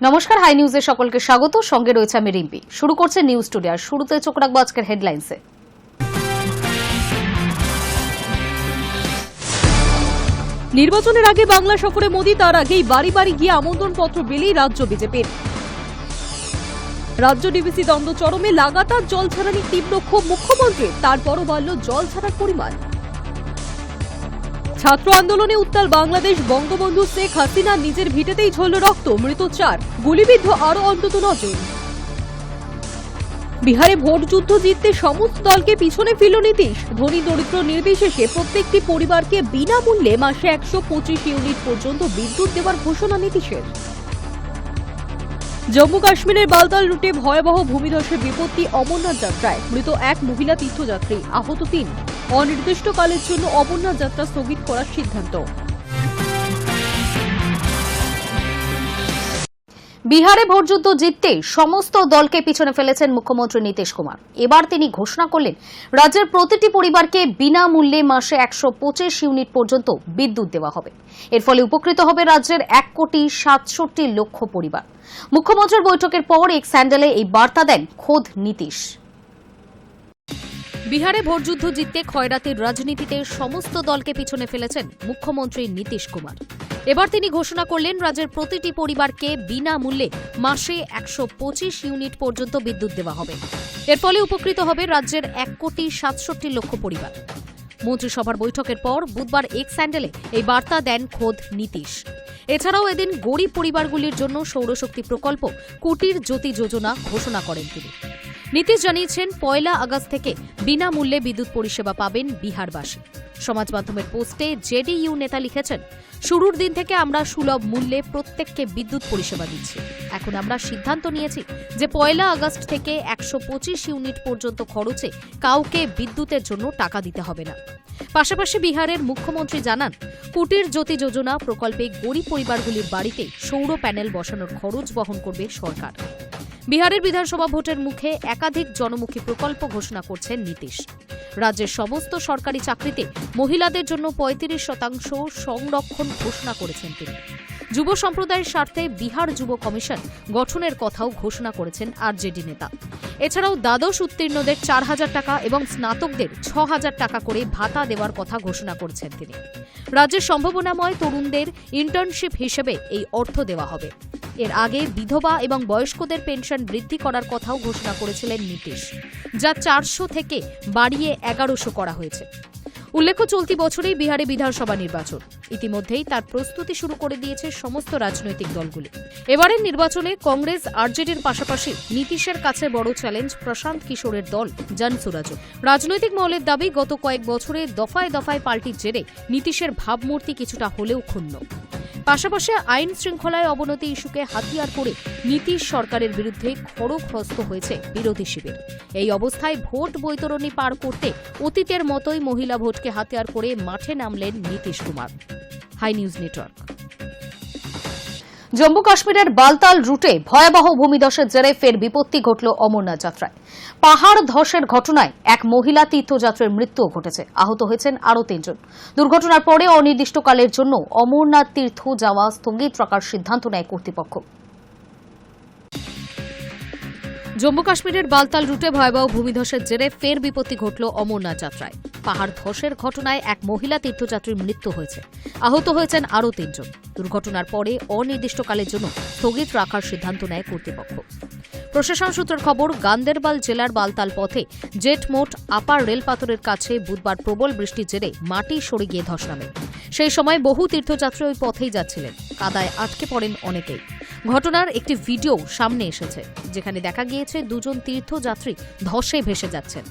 নমস্কার, হাই নিউজে সকলকে স্বাগত। সঙ্গে রয়েছে আমি রিম্পি। শুরু করছে নিউজ টুডে। আর শুরুতে চোখ রাখবো আজকের হেডলাইন্সে। নির্বাচনের আগে বাংলা সফরে মোদী, তার আগেই বাড়ি বাড়ি গিয়ে আমন্ত্রণপত্র পেলেই রাজ্য বিজেপির। রাজ্য ডিভিসি দ্বন্দ্ব চরমে, লাগাতার জল ছাড়ানি তীব্র ক্ষোভ মুখ্যমন্ত্রীর, তারপরও বাড়ল জল ছাড়ার পরিমাণ। ছাত্র আন্দোলনে উত্তাল বাংলাদেশ, বঙ্গবন্ধু শেখ হাসিনা নিজের ভিটেতেই ঝরল রক্ত, মৃত 4, গুলিবিদ্ধ আরও অন্তত 9 জন। বিহারে ভোট যুদ্ধ জিততে সমস্ত দলকে পিছনে ফেলল নীতিশ। ধনী দরিদ্র নির্বিশেষে প্রত্যেকটি পরিবারকে বিনামূল্যে মাসে 125 ইউনিট পর্যন্ত বিদ্যুৎ দেওয়ার ঘোষণা নীতিশের। জম্মু কাশ্মীরের বালতাল রুটে ভয়াবহ ভূমিধসের বিপত্তি অমরনাথ যাত্রায়, মৃত 1 মহিলা তীর্থযাত্রী, আহত 3। অনির্দিষ্টকালের জন্য অমরনাথ যাত্রা স্থগিত করার সিদ্ধান্ত। বিহারে ভোটযুদ্ধ জিততে সমস্ত দলকে পিছনে ফেলেছেন মুখ্যমন্ত্রী নীতিশ কুমার। এবার তিনি ঘোষণা করলেন রাজ্যের প্রতিটি পরিবারকে বিনামূল্যে মাসে 125 ইউনিট পর্যন্ত বিদ্যুৎ দেওয়া হবে। এর ফলে উপকৃত হবে রাজ্যের 1,67,00,000 পরিবার। মুখ্যমন্ত্রীর বৈঠকের পর এক স্যান্ডেলে এই বার্তা দেন খোদ নীতিশ। বিহারে ভোটযুদ্ধ জিততে খয়রাতির রাজনীতিতে সমস্ত দলকে পিছনে ফেলেছেন মুখ্যমন্ত্রী নীতিশ কুমার। এবার তিনি ঘোষণা করলেন রাজ্যের প্রতিটি পরিবারকে বিনামূল্যে মাসে 125 ইউনিট পর্যন্ত বিদ্যুৎ দেওয়া হবে। এর ফলে উপকৃত হবে রাজ্যের 1,67,00,000 পরিবার। মন্ত্রিসভার বৈঠকের পর বুধবার এক স্যান্ডেলে এই বার্তা দেন খোদ নীতিশ। এছাড়াও এদিন গরিব পরিবারগুলির জন্য সৌরশক্তি প্রকল্প কুটির জ্যোতি যোজনা ঘোষণা করেন তিনি। নীতিশ জানিয়েছেন 1 আগস্ট থেকে বিনামূল্যে বিদ্যুৎ পরিষেবা পাবেন বিহারবাসী। সমাজ মাধ্যমের পোস্টে জেডিইউ নেতা লিখেছেন, শুরুর দিন থেকে আমরা সুলভ মূল্যে প্রত্যেককে বিদ্যুৎ পরিষেবা দিচ্ছি। এখন আমরা সিদ্ধান্ত নিয়েছি যে 1 আগস্ট থেকে 125 ইউনিট পর্যন্ত খরচে কাউকে বিদ্যুতের জন্য টাকা দিতে হবে না। পাশাপাশি বিহারের মুখ্যমন্ত্রী জানান, কুটির জ্যোতি যোজনা প্রকল্পে গরিব পরিবারগুলির বাড়িতে সৌর প্যানেল বসানোর খরচ বহন করবে সরকার। বিহারের বিধানসভা ভোটের মুখে একাধিক জনমুখী প্রকল্প ঘোষণা করছেন নীতিশ। রাজ্যের সমস্ত সরকারি চাকরিতে মহিলাদের জন্য 35% সংরক্ষণ ঘোষণা করেছেন তিনি। যুব সম্প্রদায়ের স্বার্থে বিহার যুব কমিশন গঠনের কথাও ঘোষণা করেছেন আরজেডি নেতা। এছাড়াও দ্বাদশ উত্তীর্ণদের 4,000 টাকা এবং স্নাতকদের 6,000 টাকা করে ভাতা দেওয়ার কথা ঘোষণা করেছেন তিনি। রাজ্যের সম্ভাবনাময় তরুণদের ইন্টার্নশিপ হিসেবে এই অর্থ দেওয়া হবে। এর আগে বিধবা এবং বয়স্কদের পেনশন বৃদ্ধি করার কথাও ঘোষণা করেছিলেন নীতিশ, যা 400 থেকে বাড়িয়ে 1100 করা হয়েছে। উল্লেখ্য, চলতি বছরেই বিহারে বিধানসভা নির্বাচন। ইতিমধ্যেই তার প্রস্তুতি শুরু করে দিয়েছে সমস্ত রাজনৈতিক দলগুলি। এবারের নির্বাচনে কংগ্রেস আরজেডির পাশাপাশি নীতিশের কাছে বড় চ্যালেঞ্জ প্রশান্ত কিশোরের দল জনসুরাজও। রাজনৈতিক মহলের দাবি, গত কয়েক বছরে দফায় দফায় পাল্টির জেরে নীতিশের ভাবমূর্তি কিছুটা হলেও ক্ষুণ্ণ। পাশাপাশি আইন শৃঙ্খলায় অবনতি ইস্যুকে হাতিয়ার করে নীতিশ সরকারের বিরুদ্ধে খড়গহস্ত হয়েছে বিরোধী শিবির। এই অবস্থায় ভোট বৈতরণী পার করতে অতীতের মতোই মহিলা ভোটকে হাতিয়ার করে মাঠে নামলেন Nitish Kumar. Hi news network. Jammu কাশ্মীরের বালতাল রুটে ভয়াবহ ভূমিধসের জেরে ফের বিপত্তি ঘটল অমরনাথ যাত্রায়। পাহাড় ধসের ঘটনায় 1 মহিলা তীর্থযাত্রীর মৃত্যুও ঘটেছে, আহত হয়েছেন আরও 3 জন। দুর্ঘটনার পরে অনির্দিষ্টকালের জন্য অমরনাথ তীর্থ যাওয়া স্থগিত রাখার সিদ্ধান্ত নেয় কর্তৃপক্ষ। জম্মু কাশ্মীরের বালতাল রুটে ভয়াবহ ভূমিধসের জেরে ফের বিপত্তি ঘটল অমরনাথ যাত্রায়। পাহাড় ধসের ঘটনায় 1 মহিলা তীর্থযাত্রীর মৃত্যু হয়েছে, আহত হয়েছেন আরও 3 জন। দুর্ঘটনার পরে অনির্দিষ্টকালের জন্য স্থগিত রাখার সিদ্ধান্ত নেয় কর্তৃপক্ষ। প্রশাসন সূত্রের খবর, গান্দেরবাল জেলার বালতাল পথে জেটমোট আপার রেলপাথরের কাছে বুধবার প্রবল বৃষ্টির জেরে মাটি সরে গিয়ে ধস নামে। সেই সময় বহু তীর্থযাত্রী ওই পথেই যাচ্ছিলেন। কাদায় আটকে পড়েন অনেকেই। ঘটনার একটি ভিডিও সামনে এসেছে, যেখানে দেখা গিয়েছে 2 জন তীর্থযাত্রী ধসে ভেসে যাচ্ছেন।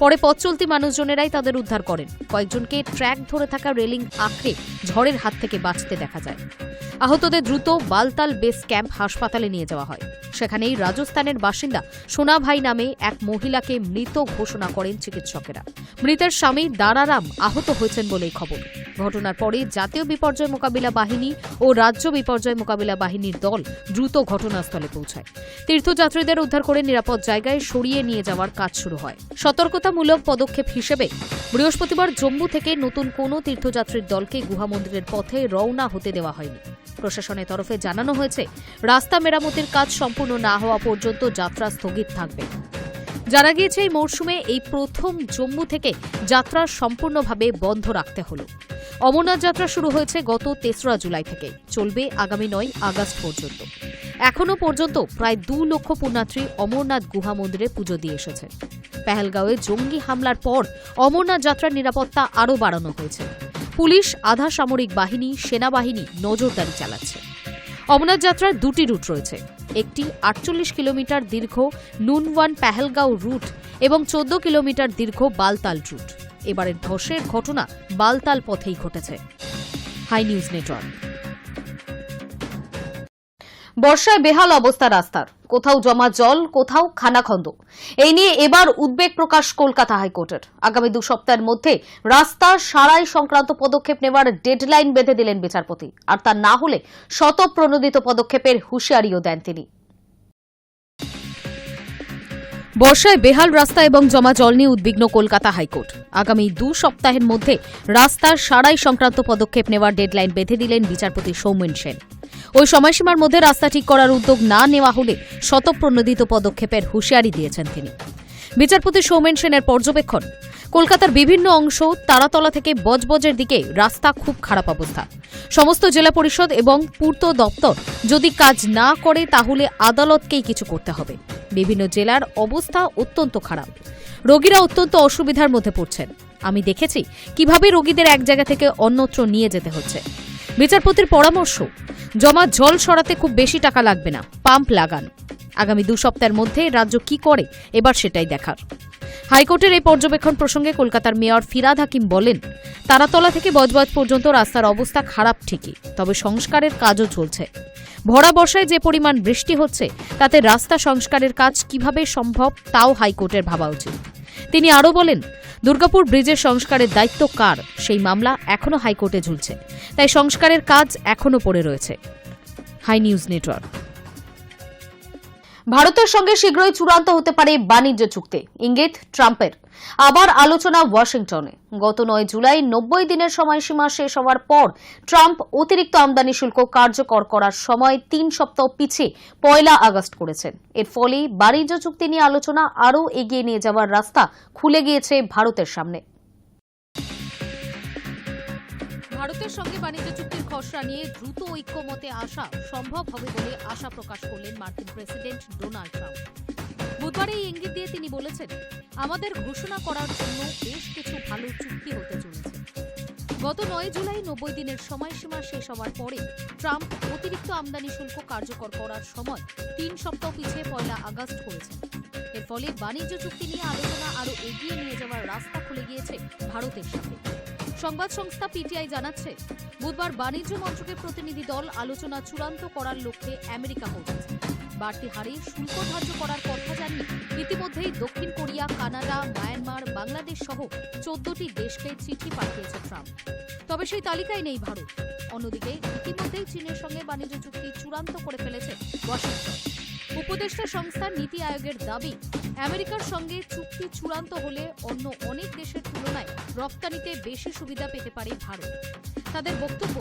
পরে পথ চলতি মানুষজনেরাই তাদের উদ্ধার করেন। কয়েকজনকে ট্র্যাক ধরে থাকা রেলিং আঁকড়ে ঝড়ের হাত থেকে বাঁচতে দেখা যায়। আহতদের দ্রুত বালতাল বেস ক্যাম্প হাসপাতালে নিয়ে যাওয়া হয়। সেখানেই রাজস্থানের বাসিন্দা সোনাভাই নামে 1 মহিলাকে মৃত ঘোষণা করেন চিকিৎসকেরা। মৃতের স্বামী দারারাম আহত হয়েছেন বলেই খবর। ঘটনার পরে জাতীয় বিপর্যয় মোকাবিলা বাহিনী ও রাজ্য বিপর্যয় মোকাবিলা বাহিনীর দল দ্রুত ঘটনাস্থলে পৌঁছায়। তীর্থযাত্রীদের উদ্ধার করে নিরাপদ জায়গায় সরিয়ে নিয়ে যাওয়ার কাজ শুরু হয়। সতর্কতামূলক পদক্ষেপ হিসেবে বৃহস্পতিবার জম্মু থেকে নতুন কোনো তীর্থযাত্রীর দলকে গুহা মন্দিরের পথে রওনা হতে দেওয়া হয়নি। প্রশাসনের তরফে জানানো হয়েছে, রাস্তা মেরামতির কাজ সম্পূর্ণ না হওয়া পর্যন্ত যাত্রা স্থগিত থাকবে। জানা গিয়েছে, এই মরশুমে এই প্রথম জম্মু থেকে যাত্রা সম্পূর্ণভাবে বন্ধ রাখতে হল। অমরনাথ যাত্রা শুরু হয়েছে গত ৩রা জুলাই থেকে, চলবে আগামী ৯ আগস্ট পর্যন্ত। এখনও পর্যন্ত প্রায় ২ লক্ষ পুণ্যার্থী অমরনাথ গুহা মন্দিরে পুজো দিয়ে এসেছে। পেহেলগাঁওয়ে জঙ্গি হামলার পর অমরনাথ যাত্রার নিরাপত্তা আরও বাড়ানো হয়েছে। পুলিশ, আধা সামরিক বাহিনী, সেনাবাহিনী নজরদারি চালাচ্ছে। অমরনাথ যাত্রার 2টি রুট রয়েছে। একটি ৪৮ কিলোমিটার দীর্ঘ নুনওয়ান পেহেলগাঁও রুট এবং ১৪ কিলোমিটার দীর্ঘ বালতাল রুট। এবারের ধসের ঘটনা বালতাল পথেই ঘটেছে। Hi news network. বর্ষায় বেহাল অবস্থা রাস্তার, কোথাও জমা জল, কোথাও খানাখন্দ। এই নিয়ে এবার উদ্বেগ প্রকাশ কলকাতা হাইকোর্টের। আগামী 2 সপ্তাহের মধ্যে রাস্তা সারাই সংক্রান্ত পদক্ষেপ নেওয়ার ডেডলাইন বেঁধে দিলেন বিচারপতি। আর তা না হলে শতপ্রণোদিত পদক্ষেপের হুঁশিয়ারিও দেন তিনি। বর্ষায় বেহাল রাস্তা এবং জমা জল নিয়ে উদ্বিগ্ন কলকাতা হাইকোর্ট। আগামী 2 সপ্তাহের মধ্যে রাস্তার সারাই সংক্রান্ত পদক্ষেপ নেওয়ার ডেডলাইন বেঁধে দিলেন বিচারপতি সৌমেন সেন। ওই সময়সীমার মধ্যে রাস্তা ঠিক করার উদ্যোগ না নেওয়া হলে শতপ্রণোদিত পদক্ষেপের হুঁশিয়ারি দিয়েছেন তিনি। বিচারপতি সৌমেন সেনের পর্যবেক্ষণ, কলকাতার বিভিন্ন অংশ তারাতলা থেকে বজবজের দিকে রাস্তা খুব খারাপ অবস্থা। সমস্ত জেলা পরিষদ এবং পূর্ত দপ্তর যদি কাজ না করে তাহলে আদালতকেই কিছু করতে হবে। বিভিন্ন জেলার অবস্থা অত্যন্ত খারাপ, রোগীরা অত্যন্ত অসুবিধার মধ্যে পড়ছেন। আমি দেখেছি কিভাবে রোগীদের এক জায়গা থেকে অন্যত্র নিয়ে যেতে হচ্ছে। বিচারপতির পরামর্শ, জমা জল সরাতে খুব বেশি টাকা লাগবে না, পাম্প লাগান। আগামী 2 সপ্তাহের মধ্যে রাজ্য কি করে এবার সেটাই দেখার। হাইকোর্টের এই পর্যবেক্ষণ প্রসঙ্গে কলকাতার মেয়র ফিরহাদ হাকিম বলেন, তারাতলা থেকে বজবজ পর্যন্ত রাস্তার অবস্থা খারাপ ঠিকই, তবে সংস্কারের কাজও চলছে। ভরা বর্ষায় যে পরিমাণ বৃষ্টি হচ্ছে তাতে রাস্তা সংস্কারের কাজ কিভাবে সম্ভব তাও হাইকোর্টের ভাবা উচিত। তিনি আরও বলেন, দুর্গাপুর ব্রিজের সংস্কারের দায়িত্ব কার সেই মামলা এখনও হাইকোর্টে ঝুলছে, তাই সংস্কারের কাজ এখনও পড়ে রয়েছে। Hi news network. ভারতের সঙ্গে শীঘ্রই চূড়ান্ত হতে পারে বাণিজ্য চুক্তি, ইঙ্গিত ট্রাম্পের। আবার আলোচনা ওয়াশিংটনে। গত 9 জুলাই 90 দিনের সময়সীমা শেষ হওয়ার পর ট্রাম্প অতিরিক্ত আমদানি শুল্ক কার্যকর করার সময় 3 সপ্তাহ পিছিয়ে 1 আগস্ট করেছেন। এর ফলে বাণিজ্য চুক্তি নিয়ে আলোচনা আরও এগিয়ে নিয়ে যাওয়ার রাস্তা খুলে গিয়েছে ভারতের সামনে। ভারতের সঙ্গে বাণিজ্য চুক্তির খসড়া নিয়ে দ্রুত ঐক্যমতে আসা সম্ভব হবে বলে আশা প্রকাশ করলেন মার্কিন প্রেসিডেন্ট ডোনাল্ড ট্রাম্প। বুধবার এই ইঙ্গিত দিয়ে তিনি বলেছেন, আমাদের ঘোষণা করার জন্য বেশ কিছু ভালো চুক্তি হতে চলেছে। গত 9 জুলাই 90 দিনের সময়সীমা শেষ হওয়ার পরে ট্রাম্প অতিরিক্ত আমদানি শুল্ক কার্যকর করার সময় 3 সপ্তাহ পিছিয়ে 1 আগস্ট করেছেন। এর ফলে বাণিজ্য চুক্তি নিয়ে আলোচনা আরও এগিয়ে নিয়ে যাওয়ার রাস্তা খুলে গিয়েছে ভারতের সাথে। সংবাদ সংস্থা পিটিআই জানাচ্ছে, বুধবার বাণিজ্য মন্ত্রকের প্রতিনিধি দল আলোচনা চূড়ান্ত করার লক্ষ্যে আমেরিকা পৌঁছেছে। বাড়তি হারে শুল্ক ধার্য করার কথা জানিয়ে ইতিমধ্যেই দক্ষিণ কোরিয়া, কানাডা, মায়ানমার, বাংলাদেশ সহ 14টি দেশকে চিঠি পাঠিয়েছে ট্রাম্প। তবে সেই তালিকায় নেই ভারত। অন্যদিকে ইতিমধ্যেই চীনের সঙ্গে বাণিজ্য চুক্তি চূড়ান্ত করে ফেলেছে ওয়াশিংটন। উপদেষ্টা সংস্থার নীতি আয়োগের দাবি, আমেরিকার সঙ্গে চুক্তি চূড়ান্ত হলে অন্য অনেক দেশের তুলনায় রপ্তানিতে বেশি সুবিধা পেতে পারে ভারত। তাদের বক্তব্য,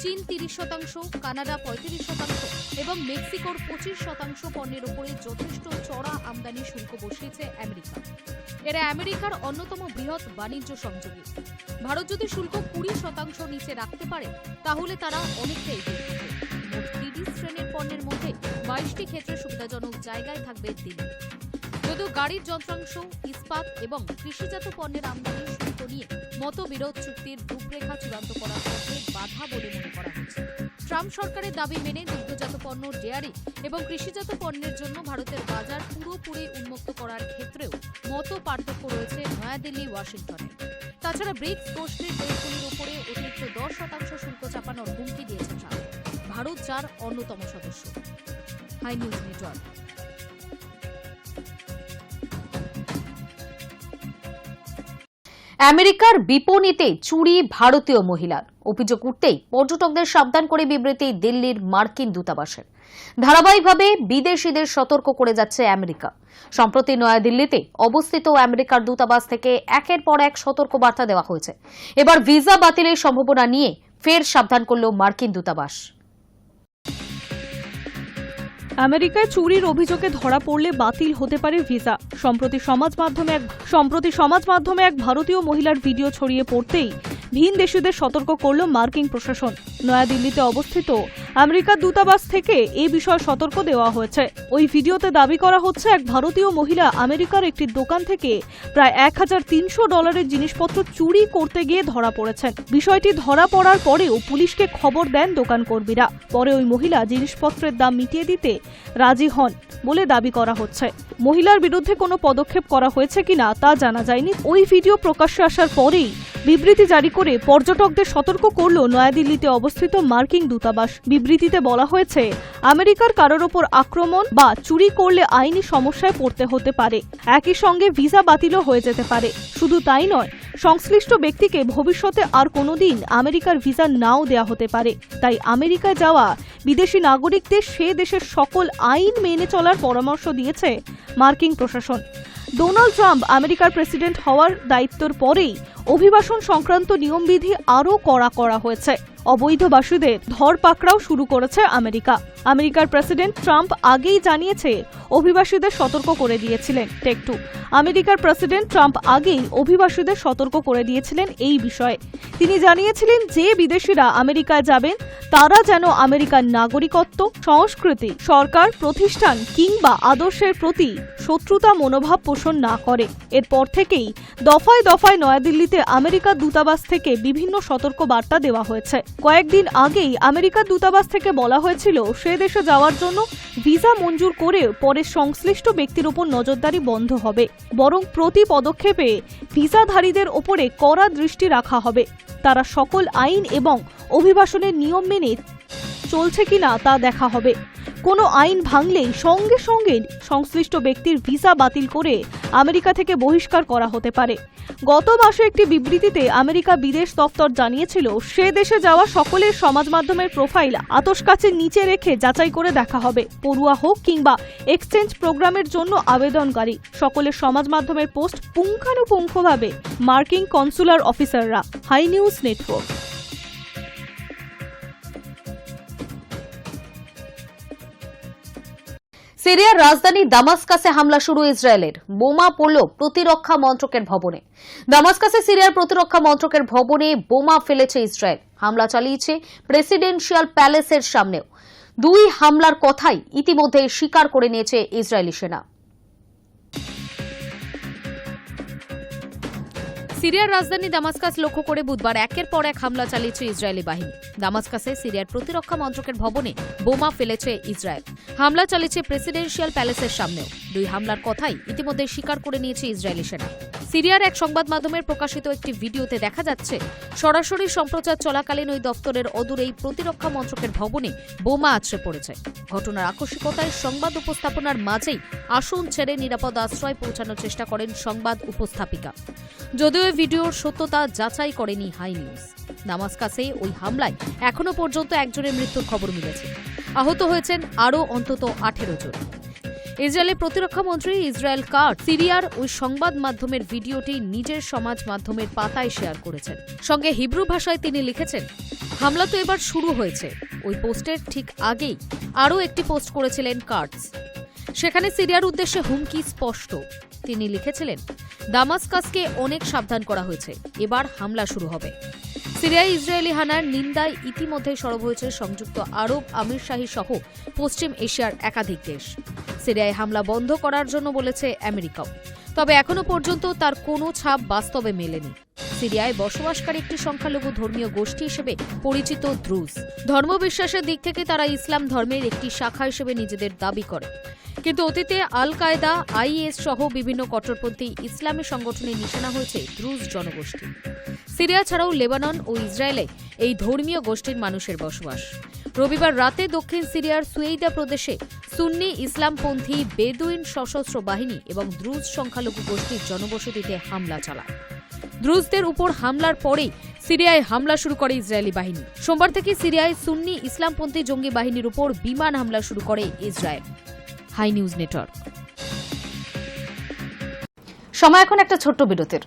চীন 30%, কানাডা 35% এবং মেক্সিকোর 25% পণ্যের উপরে যথেষ্ট চড়া আমদানি শুল্ক বসিয়েছে আমেরিকা। এরা আমেরিকার অন্যতম বৃহৎ বাণিজ্য সংযোগী। ভারত যদি শুল্ক 20% নিচে রাখতে পারে তাহলে তারা অনেকটা এগিয়ে থাকবে। মোট 30 শ্রেণীর পণ্যের মধ্যে 22টি ক্ষেত্রে সুবিধাজনক জায়গায় থাকবে দিল্লি। যদিও গাড়ির যন্ত্রাংশ, ইস্পাত এবং কৃষিজাত পণ্যের আমদানি শুল্ক নিয়ে মতবিরোধ চুক্তির রূপরেখা চূড়ান্ত করার পক্ষে বাধা বলে মনে করা হচ্ছে। ট্রাম্প সরকারের দাবি মেনে দুগ্ধজাত পণ্য, ডেয়ারি এবং কৃষিজাত পণ্যের জন্য ভারতের বাজার পুরোপুরি উন্মুক্ত করার ক্ষেত্রেও মত পার্থক্য রয়েছে নয়াদিল্লি, ওয়াশিংটনে। তাছাড়া ব্রিক্স গোষ্ঠীর দেশগুলির উপরে অতিরিক্ত 10% শুল্ক চাপানোর হুমকি দিয়েছে ট্রাম্প, ভারত যার অন্যতম সদস্য। Hi news network. আমেরিকার বিপণীতে চুরি ভারতীয় মহিলার অভিযোগ উঠতেই পর্যটকদের সাবধান করে বিবৃতি দিল্লির মার্কিন দূতাবাসের। ধারাবাহিকভাবে বিদেশিদের সতর্ক করে যাচ্ছে আমেরিকা। সম্প্রতি নয়াদিল্লিতে অবস্থিত আমেরিকার দূতাবাস থেকে একের পর এক সতর্ক বার্তা দেওয়া হয়েছে। এবার ভিসা বাতিলের সম্ভাবনা নিয়ে ফের সাবধান করল মার্কিন দূতাবাস। আমেরিকায় চুরির অভিযোগে ধরা পড়লে বাতিল হতে পারে ভিসা। সম্প্রতি সমাজ মাধ্যমে এক ভারতীয় মহিলার ভিডিও ছড়িয়ে পড়তেই ভিন দেশিদের সতর্ক করল মার্কিন প্রশাসন। নয়াদিল্লিতে অবস্থিত আমেরিকার দূতাবাস থেকে এই বিষয়ে সতর্ক দেওয়া হয়েছে। ওই ভিডিওতে দাবি করা হচ্ছে এক ভারতীয় মহিলা আমেরিকার একটি দোকান থেকে প্রায় $1,300 জিনিসপত্র চুরি করতে গিয়ে ধরা পড়েছেন। বিষয়টি ধরা পড়ার পরেও পুলিশকে খবর দেন দোকান কর্মীরা। পরে ওই মহিলা জিনিসপত্রের দাম মিটিয়ে দিতে রাজি হন বলে দাবি করা হচ্ছে। মহিলার বিরুদ্ধে কোনো পদক্ষেপ করা হয়েছে কিনা তা জানা যায়নি। ওই ভিডিও প্রকাশ্যে আসার পরেই বিবৃতি জারি করে পর্যটকদের সতর্ক করল নয়াদিল্লিতে অবস্থিত মার্কিন দূতাবাস। বিবৃতিতে বলা হয়েছে, আমেরিকার কারোর ওপর আক্রমণ বা চুরি করলে আইনি সমস্যায় পড়তে হতে পারে। একই সঙ্গে ভিসা বাতিলও হয়ে যেতে পারে। শুধু তাই নয়, সংশ্লিষ্ট ব্যক্তিকে ভবিষ্যতে আর কোনোদিন আমেরিকার ভিসা নাও দেয়া হতে পারে। তাই আমেরিকায় যাওয়া বিদেশি নাগরিকদের সে দেশের সকল আইন মেনে চলার পরামর্শ দিয়েছে মার্কিন প্রশাসন। ডোনাল্ড ট্রাম্প আমেরিকার প্রেসিডেন্ট হওয়ার দায়িত্বের পরেই অভিবাসন সংক্রান্ত নিয়মবিধি আরও কড়া করা হয়েছে। অবৈধবাসীদের ধরপাকড়াও শুরু করেছে আমেরিকা। আমেরিকার প্রেসিডেন্ট ট্রাম্প আগেই জানিয়েছে অভিবাসীদের সতর্ক করে দিয়েছিলেন। টেক2 আমেরিকার প্রেসিডেন্ট ট্রাম্প আগেই অভিবাসীদের সতর্ক করে দিয়েছিলেন এই বিষয়ে। তিনি জানিয়েছিলেন যে বিদেশিরা আমেরিকায় যাবেন তারা যেন আমেরিকার নাগরিকত্ব, সংস্কৃতি, সরকার, প্রতিষ্ঠান কিংবা আদর্শের প্রতি শত্রুতা মনোভাব পোষণ না করে। এরপর থেকেই দফায় দফায় নয়াদিল্লিতে আমেরিকার দূতাবাস থেকে বিভিন্ন সতর্ক বার্তা দেওয়া হয়েছে। কয়েকদিন আগেই আমেরিকার দূতাবাস থেকে বলা হয়েছিল সে দেশে যাওয়ার জন্য ভিসা মঞ্জুর করে পরে সংশ্লিষ্ট ব্যক্তির উপর নজরদারি বন্ধ হবে, বরং প্রতি পদক্ষেপে ভিসাধারীদের ওপরে কড়া দৃষ্টি রাখা হবে। তারা সকল আইন এবং অভিবাসনের নিয়ম মেনে চলছে কিনা তা দেখা হবে। কোনো আইন ভাঙলেই সঙ্গে সঙ্গে সংশ্লিষ্ট ব্যক্তির ভিসা বাতিল করে আমেরিকা থেকে বহিষ্কার করা হতে পারে। গত মাসে একটি বিবৃতিতে আমেরিকা বিদেশ দপ্তর জানিয়েছিল সে দেশে যাওয়া সকলের সমাজ মাধ্যমের প্রোফাইল আতশকাচের নিচে রেখে যাচাই করে দেখা হবে। পড়ুয়া হোক কিংবা এক্সচেঞ্জ প্রোগ্রামের জন্য আবেদনকারী সকলের সমাজ মাধ্যমের পোস্ট পুঙ্খানুপুঙ্খভাবে মার্কিন কনসুলার অফিসাররা। Hi news network. সিরিয়ার রাজধানী দামাস্কাসে হামলা শুরু ইসরায়েলের। বোমা পড়ল প্রতিরক্ষা মন্ত্রকের ভবনে। দামাস্কাসে সিরিয়ার প্রতিরক্ষা মন্ত্রকের ভবনে বোমা ফেলেছে ইসরায়েল। হামলা চালিয়েছে প্রেসিডেন্সিয়াল প্যালেসের সামনেও। দুই হামলার কথাই ইতিমধ্যে স্বীকার করে নিয়েছে ইসরায়েলি সেনা। সিরিয়ার রাজধানী দামাস্কাস লক্ষ্য করে বুধবার একের পর এক হামলা চালিয়েছে ইসরায়েলি বাহিনী। দামাস্কাসে সিরিয়ার প্রতিরক্ষা মন্ত্রকের ভবনে বোমা ফেলেছে ইসরায়েল। হামলা চালিয়েছে প্রেসিডেন্সিয়াল প্যালেসের সামনেও। দুই হামলার কথাই ইতিমধ্যে স্বীকার করে নিয়েছে ইসরায়েলি সেনা। সিরিয়ার এক সংবাদ মাধ্যমের প্রকাশিত একটি ভিডিওতে দেখা যাচ্ছে সরাসরি সম্প্রচার চলাকালীন ওই দপ্তরের অদূরেই প্রতিরক্ষা মন্ত্রকের ভবনে বোমা আছড়ে পড়েছে। ঘটনার আকস্মিকতায় সংবাদ উপস্থাপনার মাঝেই আসন ছেড়ে নিরাপদ আশ্রয় পৌঁছানোর চেষ্টা করেন সংবাদ উপস্থাপিকা। যদিও এই ভিডিওর সত্যতা যাচাই করেনি হাই নিউজ। দামাস্কাসে ওই হামলায় এখনো পর্যন্ত একজনের মৃত্যুর খবর মিলেছে। আহত হয়েছেন আরও অন্তত 18 জন। ইসরায়েলের প্রতিরক্ষা মন্ত্রী ইসরায়েল কাটজ সিরিয়ার ওই সংবাদ মাধ্যমের ভিডিওটি নিজের সমাজ মাধ্যমের পাতায় শেয়ার করেছেন। সঙ্গে হিব্রু ভাষায় তিনি লিখেছেন, হামলা তো এবার শুরু হয়েছে। ওই পোস্টের ঠিক আগেই আরও একটি পোস্ট করেছিলেন কাটজ। সেখানে সিরিয়ার উদ্দেশ্যে হুমকি স্পষ্ট। তিনি লিখেছিলেন, দামাস্কাসকে অনেক সাবধান করা হয়েছে, এবার হামলা শুরু হবে। সিরিয়ায় ইসরায়েলি হানার নিন্দায় ইতিমধ্যে সরব হয়েছে সংযুক্ত আরব আমিরশাহী সহ পশ্চিম এশিয়ার একাধিক দেশ। সিরিয়ায় হামলা বন্ধ করার জন্য বলেছে আমেরিকাও। তবে এখনো পর্যন্ত তার কোনো ছাপ বাস্তবে মেলেনি। সিরিয়ায় বসবাসকারী একটি সংখ্যালঘু ধর্মীয় গোষ্ঠী হিসেবে পরিচিত দ্রুজ। ধর্মবিশ্বাসের দিক থেকে তারা ইসলাম ধর্মের একটি শাখা হিসেবে নিজেদের দাবি করে। কিন্তু অতীতে আল কায়দা, আইএস সহ বিভিন্ন কট্টরপন্থী ইসলামী সংগঠনে নিশানা হয়েছে দ্রুজ জনগোষ্ঠী। সিরিয়া ছাড়াও লেবানন ও ইসরায়েলে এই ধর্মীয় গোষ্ঠীর মানুষের বসবাস। রবিবার রাতে দক্ষিণ সিরিয়ার সুয়েইদা প্রদেশে সুন্নি ইসলামপন্থী বেদুইন সশস্ত্র বাহিনী এবং দ্রুজ সংখ্যালঘু গোষ্ঠীর জনবসতিতে হামলা চালায়। দ্রুজদের উপর হামলার পরেই সিরিয়ায় হামলা শুরু করে ইসরায়েলি বাহিনী। সোমবার থেকে সিরিয়ায় সুন্নি ইসলামপন্থী জঙ্গি বাহিনীর উপর বিমান হামলা শুরু করে ইসরায়েল। High news network. সময় এখন একটা ছোট্ট বিরতির।